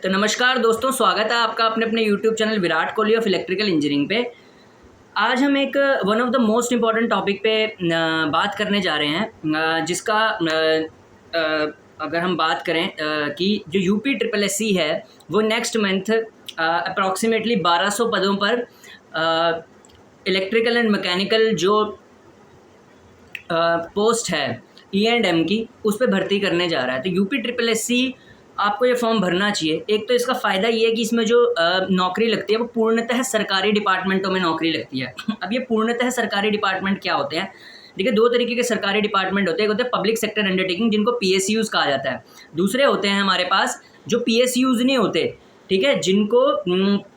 तो नमस्कार दोस्तों, स्वागत है आपका अपने अपने YouTube channel Virat Kohli of electrical engineering पे। आज हम एक one of the most important topic पे बात करने जा रहे हैं, जिसका अगर हम बात करें कि जो यूपी ट्रिपल एस सी है वो नेक्स्ट मंथ अप्रॉक्सीमेटली 1200 पदों पर इलेक्ट्रिकल एंड मैकेनिकल जो पोस्ट है E&M की, उस पर भर्ती करने जा रहा है। तो यूपी ट्रिपल एस सी आपको ये फॉर्म भरना चाहिए। एक तो इसका फ़ायदा ये है कि इसमें जो नौकरी लगती है वो पूर्णतः सरकारी डिपार्टमेंटों में नौकरी लगती है। अब ये पूर्णतः सरकारी डिपार्टमेंट क्या होते हैं? देखिए, दो तरीके के सरकारी डिपार्टमेंट होते हैं। एक होते हैं पब्लिक सेक्टर अंडरटेकिंग, जिनको PSUs कहा जाता है। दूसरे होते हैं हमारे पास जो PSUs नहीं होते, ठीक है, जिनको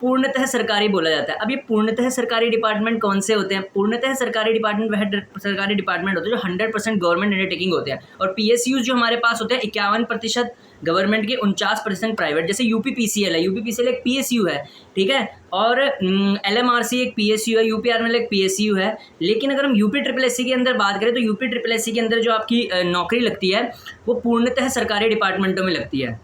पूर्णतः सरकारी बोला जाता है। अब ये पूर्णतः सरकारी डिपार्टमेंट कौन से होते हैं? पूर्णतः सरकारी डिपार्टमेंट वह सरकारी डिपार्टमेंट होते हैं जो 100% गवर्नमेंट अंडरटेकिंग होते हैं। और PSUs जो हमारे पास होते हैं 51% गवर्नमेंट के, 49% प्राइवेट। जैसे UPPCL है, UPPCL एक PSU है, ठीक है, और LMRC एक PSU है, UPRML एक PSU है। लेकिन अगर हम यूपी ट्रिपल एस सी के अंदर बात करें तो यूपी ट्रिपल एस सी के अंदर जो आपकी नौकरी लगती है वो पूर्णतः सरकारी डिपार्टमेंटों में लगती है,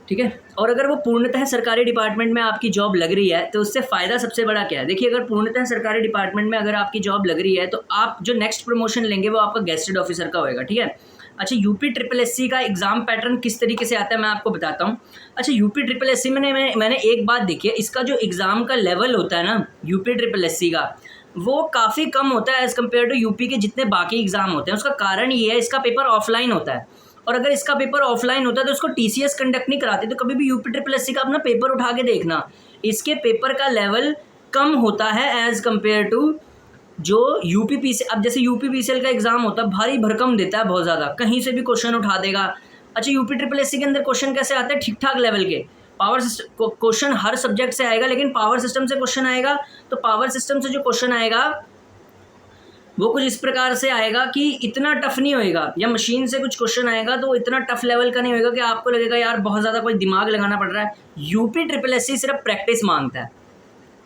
ठीक है। और अगर वो पूर्णतः सरकारी डिपार्टमेंट में आपकी जॉब लग रही है तो उससे फ़ायदा सबसे बड़ा क्या है? देखिए, अगर पूर्णतः सरकारी डिपार्टमेंट में अगर आपकी जॉब लग रही है तो आप जो नेक्स्ट प्रमोशन लेंगे वो आपका गेस्टेड ऑफिसर का होएगा, ठीक है। अच्छा, यूपी ट्रिपल एस सी का एग्ज़ाम पैटर्न किस तरीके से आता है मैं आपको बताता हूँ। अच्छा, यूपी ट्रिपल एस सी में मैंने एक बात देखी है, इसका जो एग्ज़ाम का लेवल होता है ना यूपी ट्रिपल एस सी का, वो काफ़ी कम होता है एज़ कम्पेयर टू यूपी के जितने बाकी एग्ज़ाम होते हैं। उसका कारण ये है, इसका पेपर ऑफलाइन होता है, और अगर इसका पेपर ऑफलाइन होता है तो इसको TCS कंडक्ट नहीं कराते। तो कभी भी यूपी ट्रिपल एस सी का अपना पेपर उठा के देखना, इसके पेपर का लेवल कम होता है एज़ कम्पेयर टू जो UPPCL। अब जैसे UPPCL का एग्ज़ाम होता है, भारी भरकम देता है बहुत ज़्यादा, कहीं से भी क्वेश्चन उठा देगा। अच्छा, यूपी ट्रिपल एस सी के अंदर क्वेश्चन कैसे आते हैं? ठीक ठाक लेवल के। पावर सिस्टम क्वेश्चन हर सब्जेक्ट से आएगा, लेकिन पावर सिस्टम से क्वेश्चन आएगा तो पावर सिस्टम से जो क्वेश्चन आएगा वो कुछ इस प्रकार से आएगा कि इतना टफ नहीं होएगा, या मशीन से कुछ क्वेश्चन आएगा तो इतना टफ लेवल का नहीं होएगा कि आपको लगेगा यार बहुत ज़्यादा कोई दिमाग लगाना पड़ रहा है। यूपी ट्रिपल एस सी सिर्फ प्रैक्टिस मांगता है,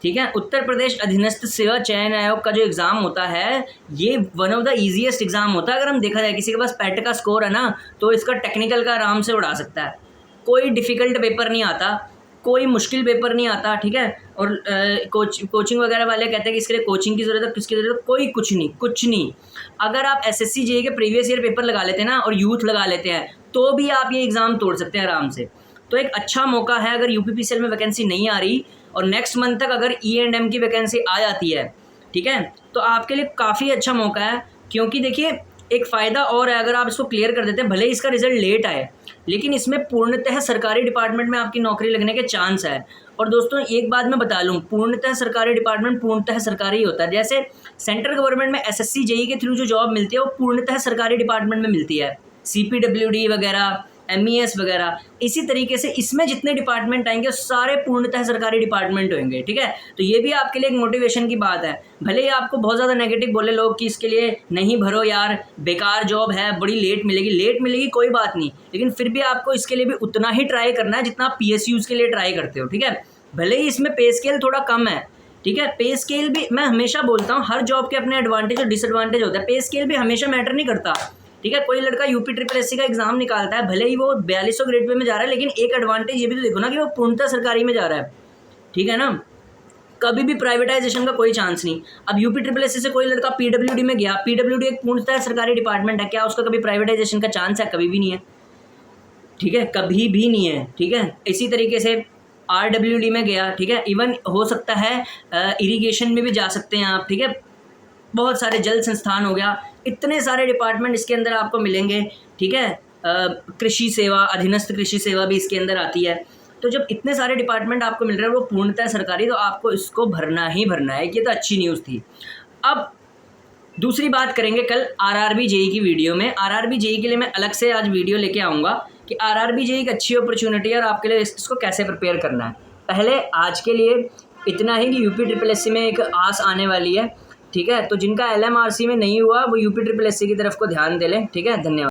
ठीक है। उत्तर प्रदेश अधीनस्थ सेवा चयन आयोग का जो एग्ज़ाम होता है ये one of the easiest exam होता है। अगर हम देखा जाए किसी के पास पैट का स्कोर है ना तो इसका टेक्निकल का आराम से उड़ा सकता है। कोई डिफ़िकल्ट पेपर नहीं आता, कोई मुश्किल पेपर नहीं आता, ठीक है। और कोचिंग वगैरह वाले कहते हैं कि इसके लिए कोचिंग की ज़रूरत है, किसकी ज़रूरत है? कोई कुछ नहीं। अगर आप SSC JEE के प्रीवियस ईयर पेपर लगा लेते हैं ना और यूथ लगा लेते हैं तो भी आप ये एग्ज़ाम तोड़ सकते हैं आराम से। तो एक अच्छा मौका है, अगर UPPCL में वैकेंसी नहीं आ रही और नेक्स्ट मंथ तक अगर E&M की वैकेंसी आ जाती है, ठीक है, तो आपके लिए काफ़ी अच्छा मौका है। क्योंकि देखिए, एक फ़ायदा और है, अगर आप इसको क्लियर कर देते हैं, भले ही इसका रिजल्ट लेट आए, लेकिन इसमें पूर्णतः सरकारी डिपार्टमेंट में आपकी नौकरी लगने के चांस है। और दोस्तों एक बात मैं बता लूँ, पूर्णतः सरकारी डिपार्टमेंट पूर्णतः सरकारी ही होता है। जैसे सेंट्रल गवर्नमेंट में SSC JEE के थ्रू जो जॉब मिलती है वो पूर्णतः सरकारी डिपार्टमेंट में मिलती है, CPWD वगैरह, MES वगैरह। इसी तरीके से इसमें जितने डिपार्टमेंट आएंगे सारे पूर्णतः सरकारी डिपार्टमेंट होंगे, ठीक है। तो ये भी आपके लिए एक मोटिवेशन की बात है। भले ही आपको बहुत ज़्यादा नेगेटिव बोले लोग कि इसके लिए नहीं भरो यार, बेकार जॉब है, बड़ी लेट मिलेगी कोई बात नहीं, लेकिन फिर भी आपको इसके लिए भी उतना ही ट्राई करना है जितना आप PSUs के लिए ट्राई करते हो, ठीक है। भले ही इसमें पे स्केल थोड़ा कम है, ठीक है। पे स्केल भी मैं हमेशा बोलता हूँ, हर जॉब के अपने एडवांटेज और डिसएडवांटेज होता है। पे स्केल भी हमेशा मैटर नहीं करता, ठीक है। कोई लड़का यूपी ट्रिपल एस सी का एग्जाम निकालता है, भले ही वो 4200 ग्रेड पे में जा रहा है, लेकिन एक एडवांटेज ये भी तो देखो ना कि वो पूर्णतः सरकारी में जा रहा है, ठीक है ना। कभी भी प्राइवेटाइजेशन का कोई चांस नहीं। अब यूपी ट्रिपल एस सी से कोई लड़का PWD में गया, PWD एक पूर्णतः सरकारी डिपार्टमेंट है, क्या उसका कभी प्राइवेटाइजेशन का चांस है? कभी भी नहीं है, ठीक है, कभी भी नहीं है, ठीक है। इसी तरीके से RWD में गया, ठीक है, इवन हो सकता है इरिगेशन में भी जा सकते हैं आप, ठीक है। बहुत सारे जल संस्थान हो गया, इतने सारे डिपार्टमेंट इसके अंदर आपको मिलेंगे, ठीक है। कृषि सेवा, अधीनस्थ कृषि सेवा भी इसके अंदर आती है। तो जब इतने सारे डिपार्टमेंट आपको मिल रहे हैं वो पूर्णतः सरकारी, तो आपको इसको भरना ही भरना है। ये तो अच्छी न्यूज़ थी। अब दूसरी बात करेंगे कल RRB JEE की वीडियो में। RRB JEE के लिए मैं अलग से आज वीडियो लेके आऊँगा कि RRB JEE एक अच्छी अपॉर्चुनिटी है और आपके लिए इसको कैसे प्रिपेयर करना है। पहले आज के लिए इतना ही कि यूपी ट्रिपल एस सी में एक आस आने वाली है, ठीक है। तो जिनका LMRC में नहीं हुआ वो यूपी ट्रिपल एस सी की तरफ को ध्यान दे लें, ठीक है। धन्यवाद।